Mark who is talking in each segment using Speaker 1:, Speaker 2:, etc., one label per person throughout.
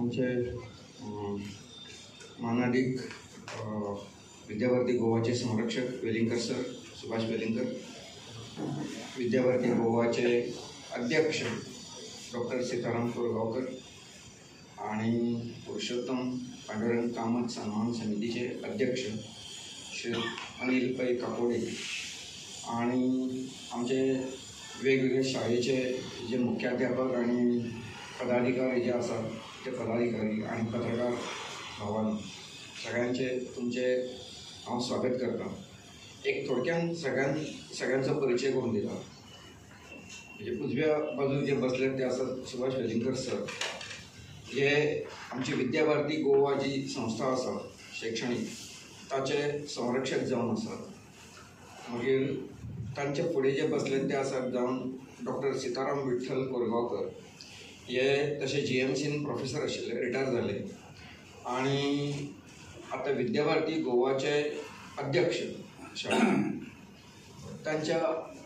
Speaker 1: आमचे मानाधिक विद्याभारती गोवाचे संरक्षक वेलिंगकर सर, सुभाष वेलिंगकर, विद्याभारती गोवाचे अध्यक्ष डॉक्टर सीताराम कोरगावकर आणि पुरुषोत्तम पांडुरंग कामत सन्मान समितीचे अध्यक्ष श्री अनिल पै काकोडे आणि आमचे वेगवेगळे शाळेचे जे मुख्याध्यापक आणि पदाधिकारी जे असतात ते पदाधिकारी आणि पत्रकार भावांनो, सगळ्यांचे तुमचे हांव स्वागत करता। एक थोडक्यान सगळ्यांचा परिचय करून दिला। म्हणजे उजव्या बाजूक जे बसले ते असतात सुभाष वेलिंगकर सर, हे आमची विद्याभारती गोवा जी संस्था आसा शैक्षणिक ताचे संरक्षक जावन आसात। मागीर तांचे फुडें जे बसले ते आसात जावन डॉक्टर सीताराम विठ्ठल कोरगांवकर, हे तशे GMCन प्रोफेसर आशिल्ले, रिटायर जाले आणि आता विद्याभारती गोवाचे अध्यक्ष शाळा। तांच्या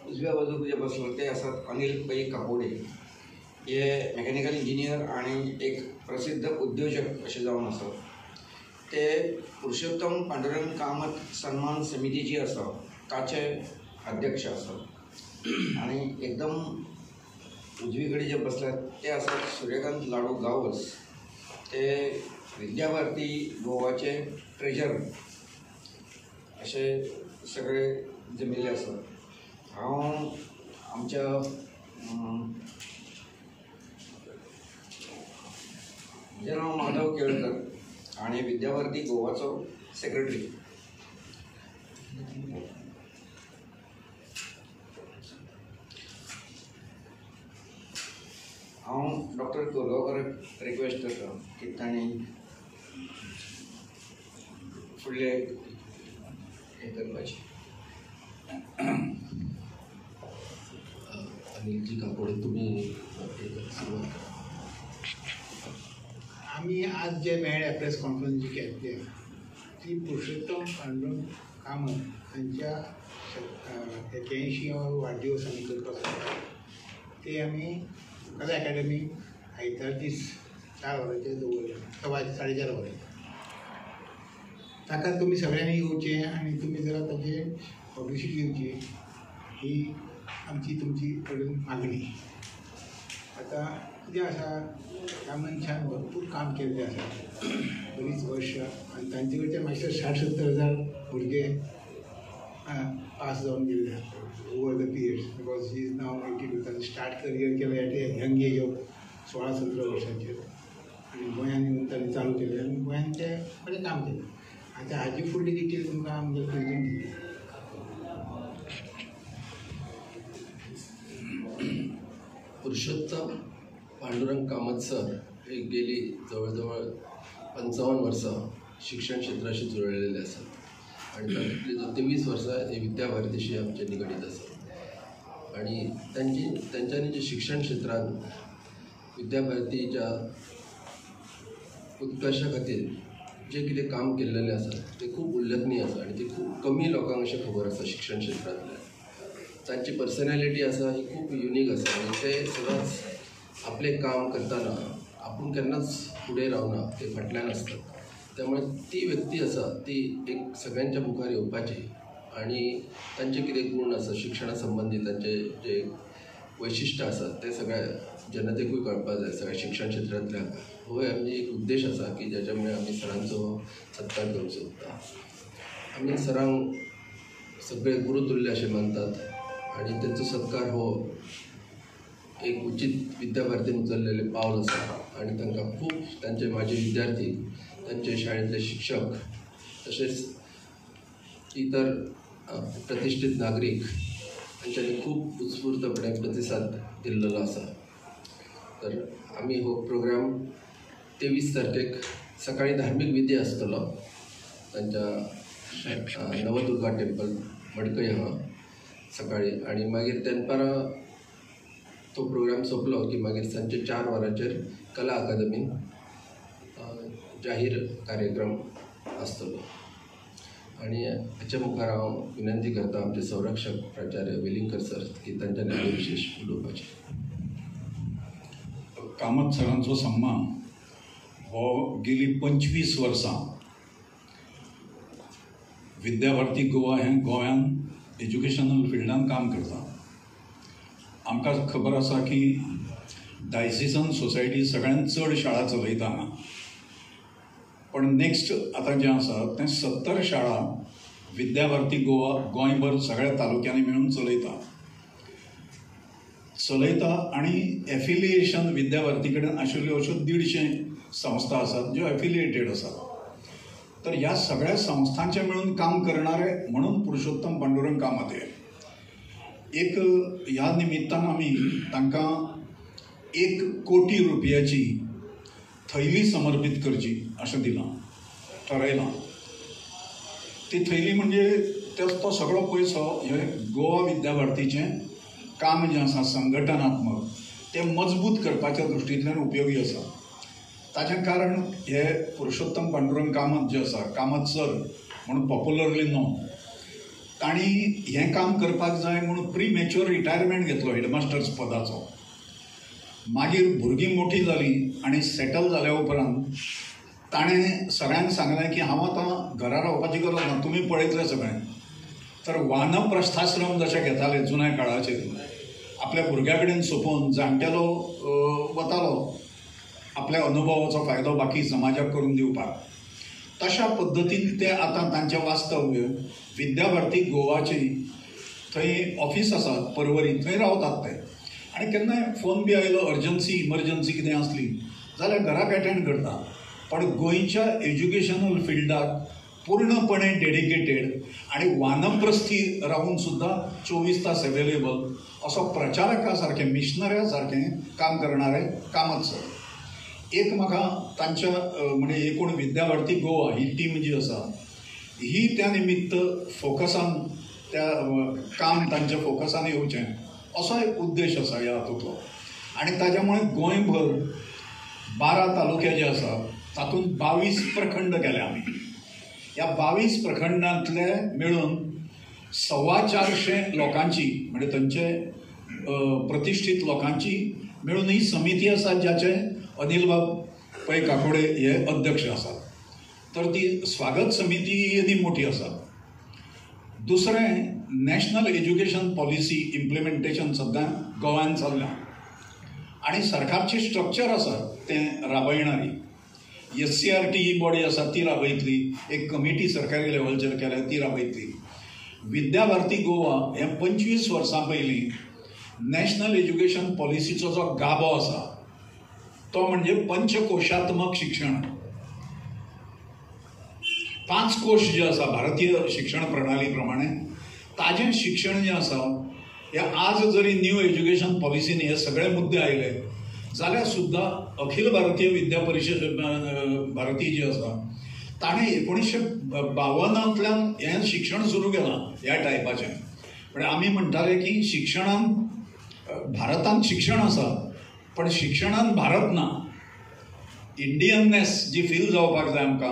Speaker 1: उजव्या बाजूक जे बसलो ते आसात अनिल पै काकोडे, हे मेकॅनिकल इंजिनियर आणि एक प्रसिद्ध उद्योजक असे जावन आसात। ते पुरुषोत्तम पांडुरंग कामत सन्मान समिती जी आसा ताचे अध्यक्ष आसात। आणि एकदम उजवी कडेन जे बसल्यात ते आसात सूर्यकांत लाडू गावस, ते विद्याभारती गोवाचे ट्रेजरर असे सगळे जमिल्ले आसात। हांव आमच्या म्हजें नांव माधव केळकर आणि विद्याभारती गोवाचो सेक्रेटरी। हांव डॉक्टर कोरगांवकर रिक्वेस्ट करता की तांणी फुडले हे करपाचें।
Speaker 2: अनिलजी काकोडे, तुम्ही सुरुवात करा।
Speaker 3: आम्ही आज जे मेळ्ळ्या प्रेस कॉन्फरन्स जी केल्ली ती पुरुषोत्तम पांडुरंग कामत हांच्या 81 वाडदिवस आमी करपाक ते आमी कला अकॅडमी आयतार दीस 4 वरांचेर दवरले, सवाय 4:30 वरां। ताका तुमी सगळ्यांनी येवचें आणि तुमी जरा ताचे पब्लिसिटी दिवची, ही आमची तुमची कडेन मागणी। आतां कितें आसा, ह्या मनशान भरपूर काम केल्लें आसा, बरीच वर्सां, आनी तांचे कडच्यान मातशे 60-70 हजार भुरगे पास जावन गेल्ले आसा over the periods, because he is now 82। ताणें स्टार्ट करियर केलें at a young age of 16-17 वर्सांचेर, आनी गोंयांत येवन ताणें चालू केलें आनी गोंयांत तें बरें काम केलें। आतां हाजी फुडली डिटेल तुमकां आमगे प्रेजिडेंट दितले।
Speaker 2: पुरुषोत्तम पांडुरंग कामत सर हे गेली जवळजवळ 55 वर्सां शिक्षण क्षेत्राशी जुळलेले असतात आणि तातूंतली 23 वर्सां हे विद्याभारतीशी आमचे निगडीत आसात। आणि त्यांच्यानी जे शिक्षण क्षेत्रांत विद्याभारतीच्या उत्कर्शा खातीर जे कितें काम केल्लेलें आसा ते खूब उल्लेखनीय आसा आणि ते खूब कमी लोकांक अशें खबर आसा शिक्षण क्षेत्रांतल्या। तांची पर्सनॅलिटी आसा ही खूब युनीक आसा आणि ते सदांच आपलें काम करतना आपूण केन्नाच फुडें रावना, ते फाटल्यान आसतात। त्यामुळे ती व्यक्ती आसा ती एक सगळ्यांच्या मुखार येवपाची आणि तांचे कितें गुण आसा शिक्षणा संबंधी, तांचे जे वैशिश्ट्य आसात ते सगळ्या जनतेकूय कळपाक जाय, सगळ्या शिक्षण क्षेत्रांतल्याक। हो आमची एक उद्देश आसा की ज्याच्यामुळे आमी सरांचो सत्कार करूंक सोदता। आमी सरांक सगळे गुरुतुल्य अशें मानतात आणि तेंचो सत्कार हो एक उचित विद्याभारतीन उचललेलें पावल आसा आणि तांकां खूब तांचे माझे विद्यार्थी, तांचे शाळेंतले शिक्षक, तशेंच इतर प्रतिश्ठीत नागरीक हांच्यांनी खूब उत्स्फूर्तपणे प्रतिसाद दिल्लो आसा। तर आमी हो प्रोग्राम 23 तारखेक सकाळी धार्मीक विधी आसतलो तांच्या नवदुर्गा टेंपल मडकय हांगा सकाळी, आणि मागीर दनपारां तो प्रोग्राम सोंपलो की मागीर सांजचे 4 वरांचेर कला अकादमीन जाहीर कार्यक्रम आसतलो। आणि हाच्या मुखार हांव विनंती करता आमचे संरक्षक प्राचार्य वेलिंगकर सर की तांच्यानी विशेष उलोवपाचें।
Speaker 4: कामत सरांचो सन्मान हो गेली 25 वर्सां विद्याभारती गोवा हें गोंयांत एज्युकेशनल फिल्डान काम करता. आमकां खबर आसा की डायसिसन सोसायटी सगळ्यांत चड शाळा चलयता हांगा. पण नेक्स्ट आतां जें आसा तें 70 शाळा विद्याभारती गोवा गोंयभर सगळ्या तालुक्यांनी मेळून चलयता आनी एफिलिएशन विद्याभारती कडेन आशिल्ल्यो अश्यो 150 संस्था आसात ज्यो एफिलिएटेड आसात. तर ह्या सगळ्या संस्थांचे मिळून काम करणारे म्हणून पुरुषोत्तम पांडुरंग कामत एक ह्या निमित्तान आमी तांकां 1 कोटी रुपयाची थैली समर्पीत करची अशें दिलां, ठरयलां. ती थैली म्हणजे तो सगळो पयसो हे गोवा विद्याभारतीचें काम जें आसा संघटनात्मक तें मजबूत करपाच्या दृश्टींतल्यान उपयोगी आसा. ताचें कारण हे पुरुषोत्तम पांडुरंग कामत जे आसा, कामत सर म्हणून पॉप्युलरली नोन, तांणी हें काम करपाक जाय म्हणून प्री मॅच्युअर रिटायरमेंट घेतलो हेडमास्टर्स पदाचो. मागीर भुरगीं मोठी जालीं आनी सेटल जाल्या उपरांत ताणें सगळ्यांक सांगलें की हांव आतां घरा रावपाची गरज ना, तुमी पळयतले सगळें. तर वानप्रस्थाश्रम जशे घेताले जुन्या काळाचेर, आपल्या भुरग्या कडेन सोंपोवन जाणटेलो वतालो आपल्या अनुभवाचो फायदो बाकी समाजाक करून दिवपाक. तशा पद्दतीन ते आतां तांचें वास्तव्य विद्याभारती गोवाची थंय ऑफिस आसा पर्वरी, थंय रावतात ते. आनी केन्नाय फोन बी आयलो अर्जन्सी इमर्जन्सी कितें आसली जाल्यार घराक अटेंड करता. पण गोंयच्या एज्युकेशनल फिल्डाक पूर्णपणे डेडिकेटेड आनी वानप्रस्थी रावून सुद्दां 24 तास अवेलेबल असो प्रचारका सारकें, मिशनऱ्या सारकें काम करणारे कामत सर. एक म्हाका तांच्या म्हणजे एकूण विद्याभारती गोवा ही टीम जी आसा ही त्या निमित्त फोकसान त्या काम तांच्या फोकसान येवचें असो एक उद्देश आसा ह्या हातूंतलो. आनी ताच्या मुळे गोंयभर 12 तालुके जे आसा तातूंत 22 प्रखंड केले आमी. ह्या 22 प्रखंडांतले मेळून 425 लोकांची म्हणजे थंयचे प्रतिश्ठीत लोकांची मेळून ही समिती आसा ज्याचे अनिल पै काकोडे हे अध्यक्ष आसात. तर ती स्वागत समिती येदी मोठी आसा. दुसरें नॅशनल एज्युकेशन पॉलिसी इम्प्लिमेंटेशन सद्या गोंयांत चल्लां आनी सरकारची स्ट्रक्चर आसा तें राबयणारी. SCRT ही बॉडी आसा ती राबयतली, एक कमिटी सरकारी लेवलचेर केल्या ती राबयतली. विद्याभारती गोवा हें 25 वर्सां पयलीं नॅशनल एज्युकेशन पॉलिसीचो जो गाभो आसा तो म्हणजे पंचकोशात्मक शिक्षण. 5 कोश जे आसा भारतीय शिक्षण प्रणाली प्रमाणे ताजें शिक्षण जें आसा हें आज जरी न्यू एज्युकेशन पॉलिसीन हे सगळे मुद्दे आयले जाल्यार सुद्दां अखिल भारतीय विद्या परिशद भारती जी आसा ताणें 1952तल्यान हें शिक्षण सुरू केलां ह्या टायपाचें. म्हणजे आमी म्हणटाले की शिक्षणान भारतांत शिक्षण आसा पण शिक्षणान भारत ना. इंडियननेस जी फील जावपाक जाय आमकां,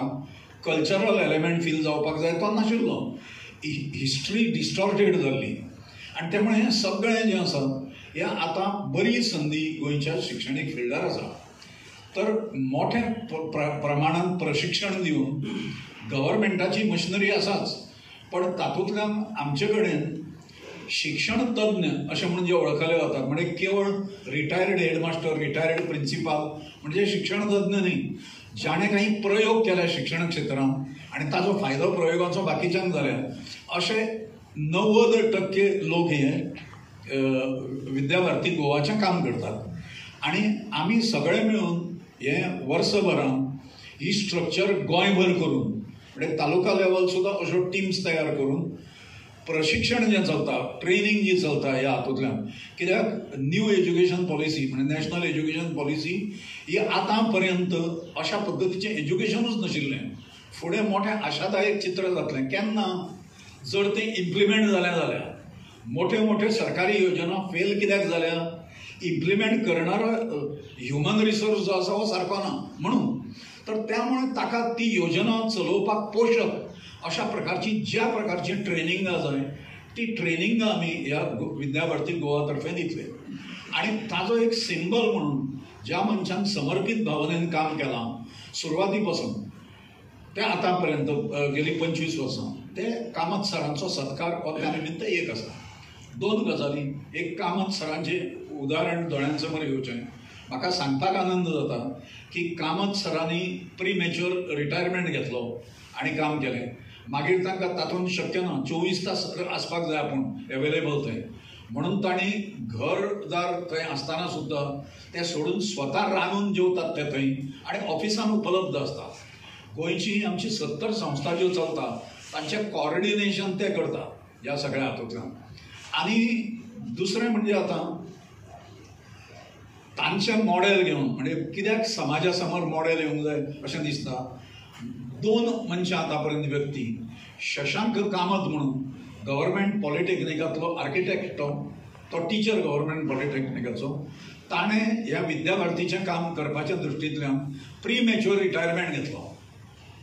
Speaker 4: कल्चरल एलिमेंट फील जावपाक जाय तो नाशिल्लो. हिस्ट्री डिस्टॉर्टेड जाल्ली आनी त्या मुळे हें सगळें जें आसा हें आतां बरी संदी गोंयच्या शिक्षणीक फिल्डार आसा. तर मोठ्या प्रमाणांत प्रशिक्षण दिवन गव्हर्मेंटाची मशिनरी आसाच पण तातूंतल्यान आमचे कडेन शिक्षण तज्ञ अशें म्हणजे वळखले वतात. म्हणजे केवळ रिटायर्ड हेडमास्टर, रिटायर्ड प्रिंसिपाल म्हणजे शिक्षण तज्ञ न्ही, जाणें काही प्रयोग केल्या शिक्षण क्षेत्रांत आनी ताजो फायदो प्रयोगाचो बाकीच्यांक जाल्या अशे 90% लोक हे विद्याभारती गोवाचें काम करतात. आनी आमी सगळे मेळून हे वर्सभरान ही स्ट्रक्चर गोंयभर करून म्हणजे तालुका लेवल सुद्दां अश्यो टिम्स तयार करून प्रशिक्षण जें चलता, ट्रेनिंग जी चलता ह्या हातूंतल्यान. कित्याक न्यू एज्युकेशन पॉलिसी म्हणजे नॅशनल एज्युकेशन पॉलिसी ही आतां पर्यंत अशा पद्दतीचें एज्युकेशनूच नाशिल्लें. फुडें मोठें आशादायक चित्र जातलें केन्ना जर तें इम्प्लिमेंट जालें जाल्यार. मोठ्यो सरकारी योजना फेल कित्याक जाल्या, इम्प्लिमेंट करणारो ह्युमन रिसोर्स जो आसा हो सारको ना म्हणून. तर त्यामुळे ताका ती योजना चलोवपाक पोषक अशा प्रकारची ज्या प्रकारची ट्रेनिंगां जाय ती ट्रेनिंगां आमी ह्या विद्याभारती गोवा तर्फे दितले. आनी ताजो एक सिंबल म्हणून ज्या मनशान समर्पित भावनेन काम केलां सुरवाती पासून ते आतापर्यंत गेली 25 वर्सां, ते कामत सरांचो सत्कार हो त्या निमित्त एक आसा. 2 गजाली. एक, कामत सरांचे उदाहरण दोळ्यांसमोर येवचें. म्हाका सांगपाक आनंद जाता की कामत सरांनी प्रीमॅच्युअर रिटायरमेंट घेतलो आनी काम केलें. मागीर तांकां तातूंत शक्य ना, 24 तास आसपाक जाय आपूण एवेलेबल थंय. म्हणून तांणी घरदार थंय आसतना सुद्दां ते सोडून स्वता रांदून जेवतात ते थंय आनी ऑफिसान उपलब्ध आसतात. गोंयची आमची 70 संस्था ज्यो चलता तांचें कॉर्डिनेशन ते करतात ह्या सगळ्या हातूंतल्यान. आनी दुसरें म्हणजे आतां तांचें मॉडेल घेवन, म्हणजे कित्याक समाजा समोर मॉडेल येवंक जाय अशें दिसता. 2 मनशां आतां व्यक्ती, शशांक कामत म्हणून गव्हर्मेंट पॉलिटेक्निकांतलो आर्किटेक्ट तो टिचर गव्हर्मेंट पॉलिटेक्निकाचो, ताणें ह्या विद्याभारतीचें काम करपाच्या दृश्टींतल्यान प्रीमॅच्युअर रिटायरमेंट घेतलो.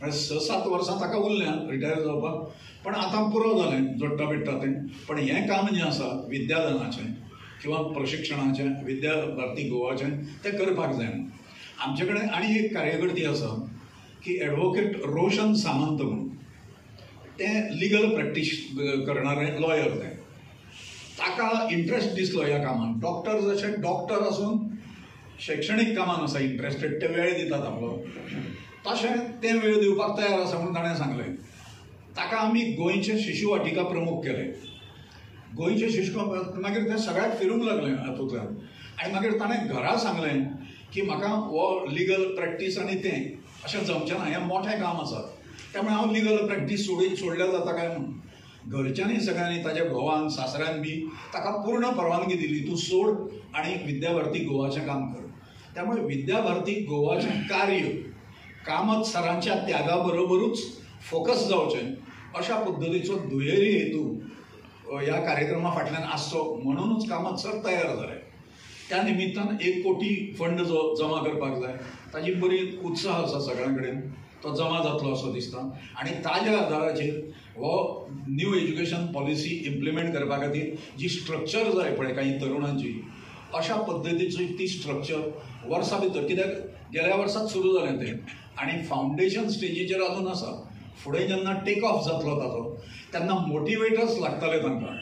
Speaker 4: 6-7 वर्सां ताका उरल्यां रिटायर जावपाक, पण आतां पुरो जालें जोडटा बिडटा तें. पण हें काम जें आसा विद्यादानाचें किंवा प्रशिक्षणाचें विद्याभारती गोवाचें तें करपाक जाय. आमचे कडेन आनी एक कार्यकर्ती आसा की एडवोकेट रोशन सामंत म्हणून, ते लिगल प्रॅक्टीस करणारे लॉयर. ते ताका इंट्रस्ट दिसलो ह्या कामान. डॉक्टर जशे डॉक्टर आसून शैक्षणीक कामान आसा इंट्रस्टेड, ते वेळ दितात आपलो, तशें ते वेळ दिवपाक तयार आसा म्हणून ताणें सांगलें. ताका आमी गोंयचे शिशुवाटिका प्रमुख केले. गोंयचे शिशु मागीर ते सगळ्याक फिरूंक लागलें हातूंतल्यान. आनी मागीर ताणें घरा सांगलें की म्हाका हो लिगल प्रॅक्टीस आनी तें अशें जमचें ना, हें मोठें काम आसा, त्यामुळे हांव लिगल प्रॅक्टीस सोडल्या जाता काय म्हणून. घरच्यांनी सगळ्यांनी ताच्या घोवान सासऱ्यान बी ताका पूर्ण परवानगी दिली, तूं सोड आनी विद्याभारती गोवाचें काम कर. त्यामुळे विद्याभारती गोवाचें कार्य कामत सरांच्या त्यागा बरोबरूच फोकस जावचें अशा पद्दतीचो दुहेरी हेतू ह्या कार्यक्रमा फाटल्यान आसचो म्हणूनच कामत सर तयार जाले. त्या निमित्तान 1 कोटी फंड जो जमा करपाक जाय, ताजी बरी उत्साह आसा सगळ्यां कडेन. तो जमा जातलो असो दिसता. आनी ताज्या आदाराचेर हो न्यू एज्युकेशन पॉलिसी इम्प्लिमेंट करपा खातीर जी स्ट्रक्चर जाय पळय काही तरुणांची, अशा पद्दतीची ती स्ट्रक्चर वर्सां भितर, कित्याक गेल्या वर्साक सुरू जालें तें आनी फावंडेशन स्टेजीचेर अजून आसा. फुडें जेन्ना टेक ऑफ जातलो ताचो तेन्ना मोटिवेटर्स लागतले तांकां.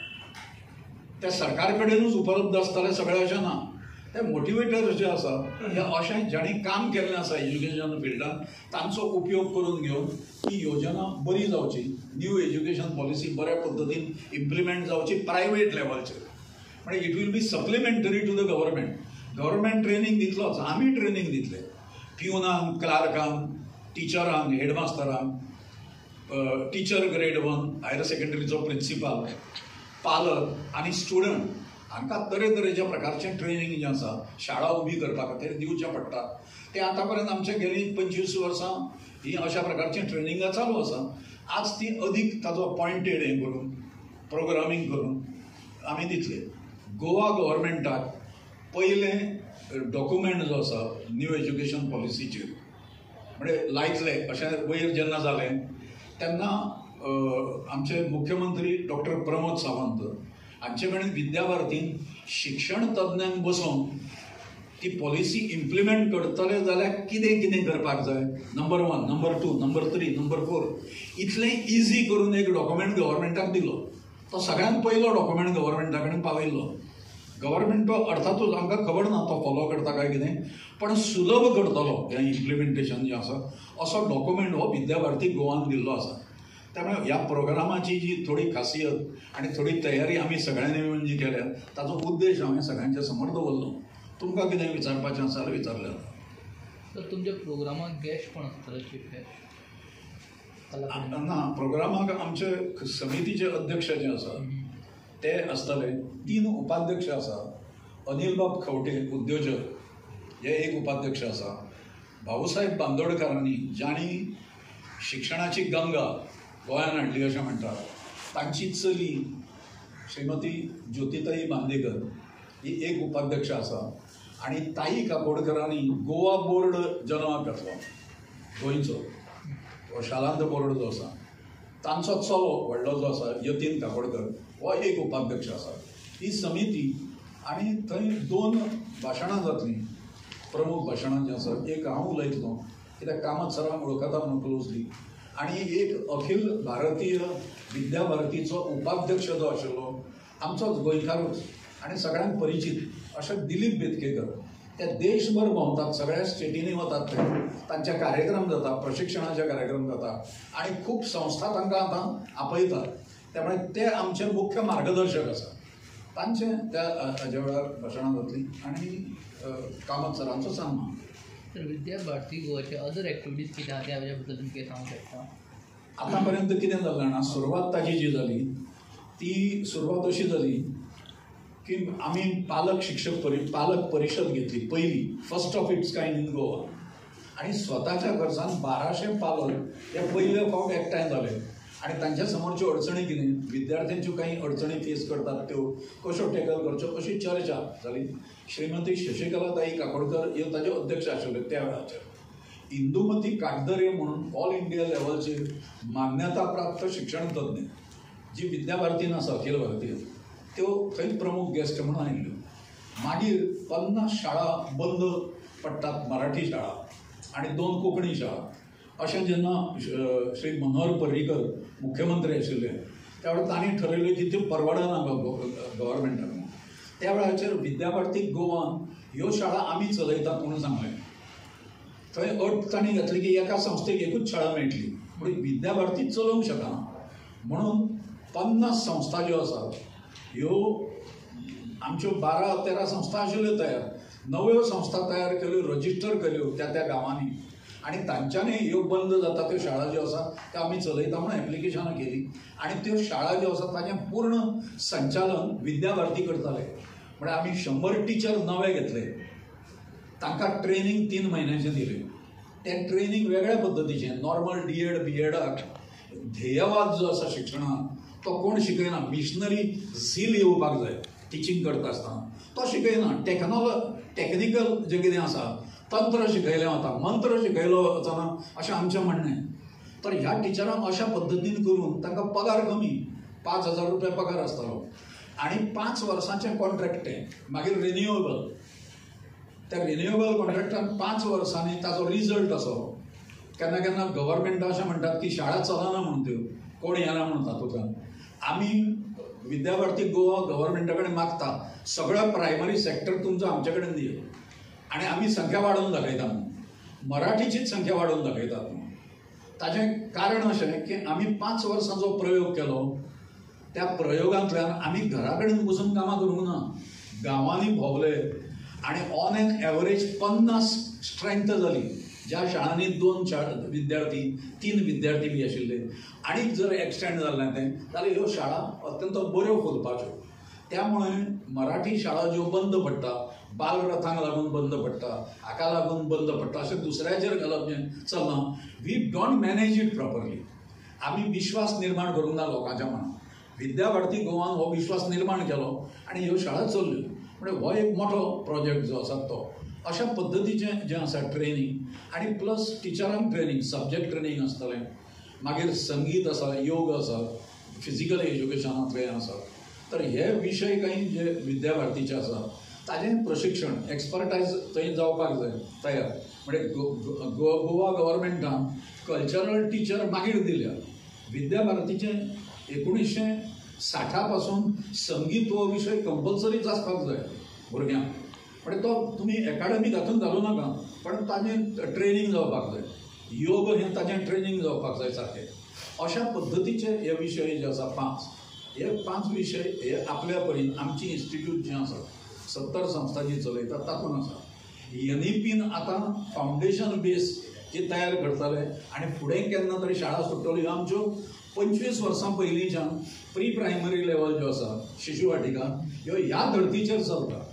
Speaker 4: ते सरकार कडेनूच उपलब्ध आसतले सगळें अशें ना. ते मोटिवेटर्स जे आसा हे अशें जाणी काम केल्लें आसा एज्युकेशन फिल्डान, तांचो उपयोग करून घेवन ही योजना बरी जावची, न्यू एज्युकेशन पॉलिसी बऱ्या पद्दतीन इम्प्लिमेंट जावची प्रायवेट लेवलचेर. म्हणजे it will be supplementary to the government. Government training दितलोच, आमी ट्रेनिंग दितले पिवनांक, क्लार्कांक, टिचरांक, हेडमास्टरांक, टीचर ग्रेड 1 हायर सेकंडरीचो प्रिंसिपाल, पालक आनी स्टुडंट हांकां तरेतरेच्या प्रकारचें ट्रेनिंग जें आसा शाळा उबी करपा खातीर दिवचें पडटा. तें आतां पर्यंत आमचे गेली 25 वर्सां ही अशा प्रकारची ट्रेनिंगां चालू आसा. आज ती अदीक ताचो पॉयंटेड हें करून प्रोग्रामींग करून आमी दितले. गोवा गव्हर्मेंटाक पयलें डॉक्युमेंट जो आसा न्यू एज्युकेशन पॉलिसीचेर म्हणजे लायतले अशें वयर जेन्ना जालें तेन्ना आमचे मुख्यमंत्री डॉक्टर प्रमोद सावंत हांचे कडेन विद्याभारतीन शिक्षण तज्ञांक बसोवन ती पॉलिसी इम्प्लिमेंट करतले जाल्यार कितें कितें करपाक जाय, नंबर 1, नंबर 2, नंबर 3, नंबर 4 इतलें इजी करून एक डॉक्युमेंट गव्हर्मेंटाक दिलो. तो सगळ्यांत पयलो डॉक्युमेंट गव्हर्मेंटा कडेन पावयल्लो. गव्हर्मेंट तो अर्थातूच आमकां खबर ना तो फॉलो करता काय कितें, पण सुलभ करतलो हें इम्प्लिमेंटेशन जें आसा असो डॉक्युमेंट हो विद्याभारती गोवान दिल्लो आसा. त्यामुळे ह्या प्रोग्रामाची जी थोडी खासियत आणि थोडी तयारी आमी सगळ्यांनी मेळून जी केल्या ताचो उद्देश हांवें सगळ्यांच्या समोर दवरलो. तुमकां कितें विचारपाचें आसा जाल्यार विचारलें.
Speaker 5: तर तुमच्या प्रोग्रामाक गेस्ट कोण आसतले चीफ
Speaker 4: ना, प्रोग्रामाक आमचे समितीचे अध्यक्ष जे आसा ते आसतले. 3 उपाध्यक्ष आसा. अनिल बाब खवटे उद्योजक हे एक उपाध्यक्ष आसा. भाऊसाहेब बांदोडकरांनी ज्यांनी शिक्षणाची गंगा गोंयांत हाडली अशें म्हणटात, तांची चली श्रीमती ज्योतिताई बांदेकर ही एक उपाध्यक्ष आसा. आनी ताई काकोडकरांनी गोवा बोर्ड जन्माक घातलो गोंयचो, तो शालांत बोर्ड जो आसा तांचो चलो व्हडलो जो आसा यतीन काकोडकर हो एक उपाध्यक्ष आसा. ही समिती आनी थंय 2 भाशणां जातलीं. प्रमुख भाशणां जी आसा एक हांव उलयतलो कित्याक कामत सरांक वळखता म्हणून क्लोजली आनी एक अखिल भारतीय विद्या भारतीचो उपाध्यक्ष जो आशिल्लो आमचोच गोंयकारूच आनी सगळ्यांक परिचीत अशे दिलीप बेतकेकर ते देशभर भोंवतात, सगळ्या स्टेटींनी वतात, ते तांचे कार्यक्रम जाता, प्रशिक्षणाचे कार्यक्रम जाता आनी खूब संस्था तांकां आतां आपयतात. त्यामुळे ते आमचे मुख्य मार्गदर्शक आसा. तांचे त्या हाज्या वेळार भाशणां जातलीं आनी कामत सरांचो सन्मान.
Speaker 5: तर विद्या भारती गोवाचे अदर एक्टिविटीज कितें आहा त्या बद्दल तुमी कितें सांगूंक शकता?
Speaker 4: आतां पर्यंत कितें जालें जाणा, सुरवात ताची जी जाली ती सुरवात अशी जाली की आमी पालक परिशद घेतली पयली, first of its kind in Goa. आनी स्वताच्या खर्चान 1200 पालक हे पयले फावट एकठांय जाले आनी तांच्या समोरच्यो अडचणी कितें, विद्यार्थ्यांच्यो काही अडचणी फेस करतात त्यो कश्यो टॅकल करच्यो अशी चर्चा जाली. श्रीमती शशिकला ताई काकोडकर ह्यो ताज्यो अध्यक्ष आशिल्ल्यो त्या वेळाचेर. इंदुमती कागदरे म्हणून ऑल इंडिया लेवलचेर मान्यता प्राप्त शिक्षण तज्ञ जी विद्या भारतीन आसा अखिल भारतीय, त्यो थंय प्रमुख गेस्ट म्हणून आयिल्ल्यो. मागीर 50 शाळा बंद पडटात, मराठी शाळा आनी 2 कोंकणी शाळा. अशें जेन्ना श्री मनोहर पर्रीकर मुख्यमंत्री आशिल्ले त्या वेळार तांणी ठरयलें की त्यो परवडना गव्हर्मेंटाक. त्या वेळाचेर विद्या भारती गोवान ह्यो शाळा आमी चलयतात म्हणून सांगलें. थंय अट तांणी घातली की एका संस्थेक एकूच शाळा मेळटली, पूण विद्या भारती चलोवंक शकना म्हणून 50 संस्था ज्यो आसात ह्यो आमच्यो 12-13 संस्था आशिल्ल्यो तयार, नव्यो संस्था तयार केल्यो, रजिस्टर केल्यो त्या त्या गांवांनी आनी तांच्यांनी ह्यो बंद जाता त्यो शाळा ज्यो आसा त्यो आमी चलयता म्हणून एप्लिकेशनां केली आनी त्यो शाळा ज्यो आसा ताचें पूर्ण संचालन विद्या भारती करताले. म्हळ्यार आमी 100 टिचर नवे घेतले, तांकां ट्रेनींग 3 म्हयन्याचें दिलें. तें ट्रेनींग वेगळ्या पद्दतीचें, नॉर्मल डीएड बीएडाक ध्येयवाद जो आसा शिक्षणांत तो कोण शिकयना. मिशनरी झील येवपाक जाय टिचींग करता आसतना, तो शिकयना. टॅक्निकल जें कितें आसा तंत्र शिकयलें वता, मंत्र शिकयलो वचना अशें आमचें म्हणणें. तर ह्या टिचरांक अशा पद्दतीन करून तांकां पगार कमी, 5,000 रुपया पगार आसतालो आनी 5 वर्सांचें कॉन्ट्रॅक्ट तें, मागीर रिन्युएबल. त्या रिन्युएबल कॉन्ट्रॅक्टान 5 वर्सांनी ताचो रिजल्ट असो. केन्ना केन्ना गव्हर्मेंट अशें म्हणटात की शाळा चलना म्हणून त्यो कोण येना म्हणून तातूंतल्यान. आमी विद्या भारती गोवा गव्हर्मेंटा कडेन मागता सगळो प्रायमरी सेक्टर तुमचो आमचे कडेन दिया आनी आमी संख्या वाडोवन दाखयता म्हणून, मराठीचीच संख्या वाडोवन दाखयतात म्हणून. ताचें कारण अशें की आमी 5 वर्सांचो प्रयोग केलो. त्या प्रयोगांतल्यान आमी घरा कडेन बसून कामां करूंक ना, गांवांनी भोंवले आनी ऑन एन एवरेज 50 स्ट्रेंथ जाली. ज्या शाळांनी 2 विद्यार्थी 3 विद्यार्थी बी आशिल्ले आनीक जर एक्सटेंड जालें तें जाल्यार ह्यो शाळा अत्यंत बऱ्यो फुलपाच्यो. त्यामुळे मराठी शाळा ज्यो बंद पडटा, बालरथांक लागून बंद पडटा, हाका लागून बंद पडटा अशें दुसऱ्याचेर घालप जें चलना. We don't manage it properly. आमी विश्वास निर्माण करूंक ना लोकांच्या मनांत. विद्या भारती गोवान हो विश्वास निर्माण केलो आनी ह्यो शाळा चल्ल्यो. म्हणजे हो एक मोठो प्रोजेक्ट जो आसा तो. अशा पद्दतीचें जें आसा ट्रेनींग आनी प्लस टिचरांक ट्रेनींग, सब्जेक्ट ट्रेनींग आसतलें. मागीर संगीत आसा, योग आसा, फिजिकल एज्युकेशनांतलें आसा. तर हे विशय काही जे विद्या भारतीचे आसा ताजें प्रशिक्षण, एक्सपर्टायज थंय जावपाक जाय तयार. म्हणजे गोवा गव्हर्मेंटान कल्चरल टिचर मागीर दिल्या. विद्या भारतीचे 1960 पासून संगीत हो विशय कंपल्सरीच आसपाक जाय भुरग्यांक. म्हणजे तो तुमी एकाडेमीक हातून घालूं नाका, पण ताजें ट्रेनींग जावपाक जाय. योग हें ताजें ट्रेनींग जावपाक जाय सारकें. अशा पद्दतीचे हे विशय जे आसा 5, हे 5 विशय हे आपल्या परीन आमची इन्स्टिट्यूट जें आसा 70 संस्था जी चलयता तातूंत आसा. NEPन आतां फावंडेशन बेस जे तयार करतले आनी फुडें केन्ना तरी शाळा सुट्टल्यो. ह्यो आमच्यो 25 वर्सां पयलींच्यान प्री प्रायमरी लेवल ज्यो आसा, शिशुवाटिका, ह्यो ह्या धर्तीचेर चलता.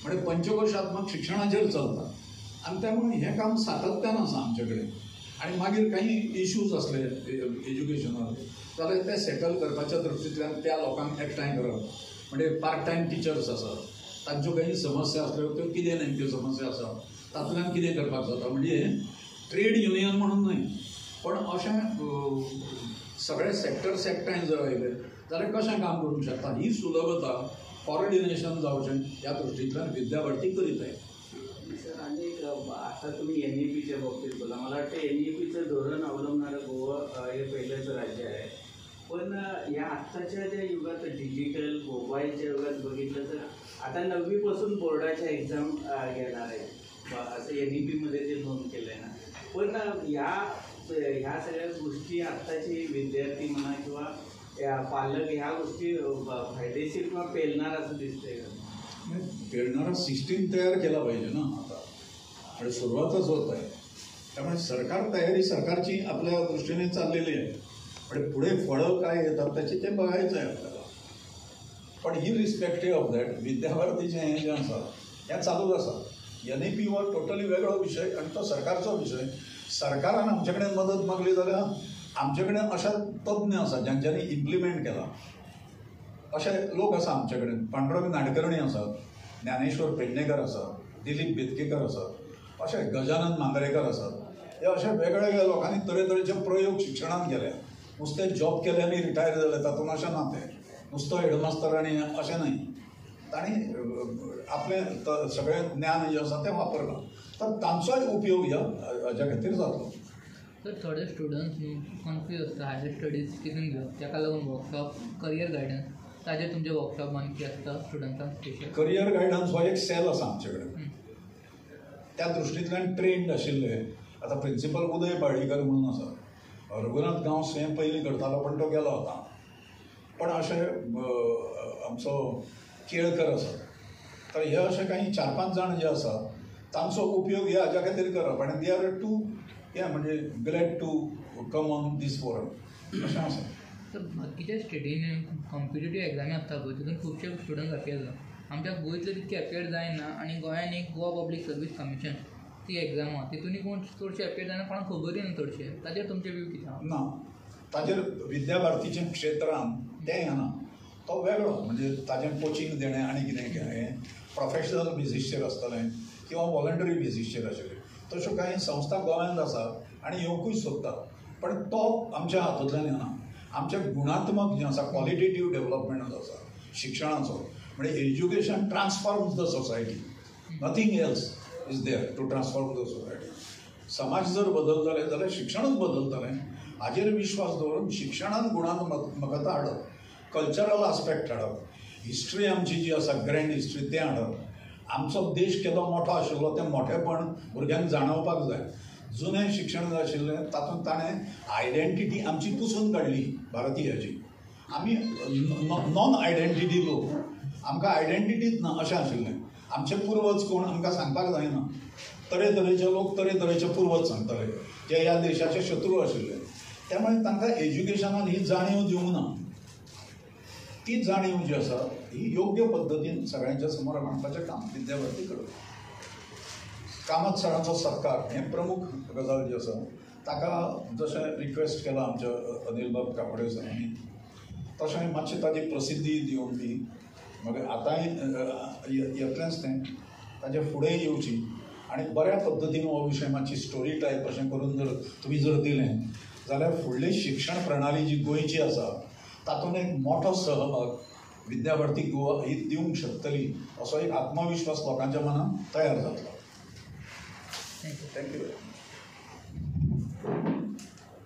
Speaker 4: म्हणजे पंचकोशात्मक शिक्षणाचेर चलता. आनी त्यामुळे हें काम सातत्यान आसा आमचे कडेन. आनी मागीर काही इश्यूज असले एज्युकेशनाक जाल्यार ते सेटल करपाच्या दृश्टींतल्यान त्या लोकांक एकठांय करप. म्हणजे पार्ट टायम टिचर्स आसा, तांच्यो काही समस्या आसल्यो त्यो कितें नेमक्यो समस्या आसा तातूंतल्यान कितें करपाक जाता. म्हणजे ट्रेड युनियन म्हणून न्हय, पण अशें सगळे सेक्टर्स एकठांय जर आयले जाल्यार कशें काम करूंक शकता ही सुलभता, कोऑर्डिनेशन जावचें ह्या दृश्टींतल्यान विद्या भारती करीत आहे.
Speaker 6: सर अनेक आता तुम्ही NEPच्या बाबतीत बोला. मला वाटतं NEPचं धोरण अवलंबणारं गोवा हे पहिलंच राज्य आहे. पण या आत्ताच्या ज्या युगात डिजिटल मोबाईलच्या युगात बघितलं तर आता 9वीपासून बोर्डाच्या एक्झाम घेणार आहे असं NEPमध्ये जे नोंद केलं आहे ना. पण ह्या सगळ्या गोष्टी आत्ताचे विद्यार्थी म्हणा किंवा पालक ह्या गोष्टी फायदेशीर किंवा पेलणार असं दिसतंय का?
Speaker 4: पेलणारा सिस्टीम तयार केला पाहिजे ना आता, आणि सुरुवातच होत आहे. त्यामुळे तयारी सरकारची आपल्या दृष्टीने चाललेली आहे, पण पुढे फळं काय येतात त्याची ते बघायचं आहे आपल्याला. पण ही रिस्पेक्टिव्ह ऑफ दॅट विद्याभारतीचे हे जे असतात ह्या चालूच असतात. NEPवर टोटली वेगळा विषय आणि तो सरकारचा विषय. सरकारानं आमच्याकडे मदत मागली जाल्यार आमच्याकडे अशा तज्ञ असतात ज्यांच्यानी इम्प्लिमेंट केला. असे लोक आसा आमच्याकडे. पांडुरंग नाडकर्णी असतात, ज्ञानेश्वर पेडणेकर असतात, दिलीप बेतकेकर असतात, असे गजानन मांद्रेकर असतात. हे अशा वेगवेगळ्या लोकांनी तरेतरेचे प्रयोग शिक्षणात केले. नुसते जॉब केले आनी रिटायर जाले तातूंत अशें ना ते. नुसतो हेडमास्तर आनी अशें न्हय. तांणी आपलें सगळें ज्ञान जें आसा तें वापरलां. तर तांचोय उपयोग हाज्या खातीर जातलो.
Speaker 5: तर थोडे स्टुडंट्स न्हू कन्फ्यूज आसता हायर स्टडीज कितून घेवप, ताका लागून वर्कशॉप करियर गायडन्स ताजेर तुमचे वर्कशॉपान कितें आसता स्टुडंट्सांक स्पेशल?
Speaker 4: करियर गायडन्स हो एक सेल आसा आमचे कडेन. त्या दृश्टींतल्यान ट्रेंड आशिल्ले आतां प्रिंसिपल उदय पाळीकर म्हणून आसा. रघुनाथ गांवस हें पयलीं करतालो पण तो गेलो आतां. पण अशें आमचो केळकर आसा. तर हे अशे काही 4-5 जाण जे आसा तांचो उपयोग हे हाज्या खातीर करप. आनी दे आर टू म्हणजे glad to come on this forum अशें आसा.
Speaker 5: तर बाकीच्या स्टेटीन कॉम्पिटेटीव एग्जामी आसता पळय तितून खुबशे स्टुडंट्स अपियर जाता. आमच्या गोंयतले तितके अपियर जायना आनी गोंयान एक गोवा पब्लीक सर्वीस कमिशन ती एग्जाम आहा तितून कोण चडशे अपियर जायना, कोणाक खबरूय ना चडशे. ताजेर तुमचे व्यू कितें आहा?
Speaker 4: ना, ताजेर विद्याभारतीचें क्षेत्रान तें येना. तो वेगळो म्हणजे ताजें कोचिंग देणें आनी कितें हें प्रोफेशनल बेजीसचेर आसतलें किंवा वॉलंटरी बेजीसचेर आशिल्लें. तश्यो कांय संस्था गोंयांत आसात आनी येवंकूय सोदतात. पण तो आमच्या हातूंतल्यान येना. आमचें गुणात्मक जें आसा क्वॉलिटेटीव डेव्हलपमेंट आसा शिक्षणाचो, म्हणजे education transforms the society. Nothing else is there to transform the society. समाज जर बदलतले जाल्यार शिक्षणूच बदलतलें. हाजेर विश्वास दवरून शिक्षणांत गुणात्मकता हाडप, कल्चरल आस्पेक्ट हाडप, हिस्ट्री आमची जी आसा ग्रँड हिस्ट्री तें हाडप. आमचो देश केदो मोठो आशिल्लो तें मोठेपण भुरग्यांक जाणवपाक जाय. जुनें शिक्षण जें आशिल्लें तातूंत ताणें आयडेंटिटी आमची पुसून काडली भारतीयाची. आमी नॉन आयडेंटिटी लोक, आमकां आयडेंटिटीच ना अशें आशिल्लें. आमचे पुर्वज कोण आमकां सांगपाक जायना. तरेतरेचे लोक तरेतरेचे पुर्वज सांगताले जे ह्या देशाचे शत्रू आशिल्ले. त्यामुळे तांकां एज्युकेशनान ही जाणीव दिवंक ना. ती जाणीव जी आसा ही योग्य पद्दतीन सगळ्यांच्या समोर मांडपाचें काम विद्याभारती करता. कामत सणाचो सत्कार हें प्रमुख गजाल जी आसा ताका जशें रिक्वेस्ट केला आमच्या अनिल बाब कापडे सरांनी तशें मातशी ताजी प्रसिद्धी दिवन ती मागीर आतांय येतलेंच तें ताचे फुडें येवची आनी बऱ्या पद्दतीन हो विशय मातशी स्टोरी टायप अशें करून जर तुमी जर दिलें जाल्यार फुडली शिक्षण प्रणाली जी गोंयची आसा तातूंत एक मोठो सहभाग विद्याभारती गोवा ही दिवंक शकतली असो एक आत्मविश्वास लोकांच्या मनात तयार जातलो.
Speaker 5: थँक्यू.
Speaker 4: थँक्यू.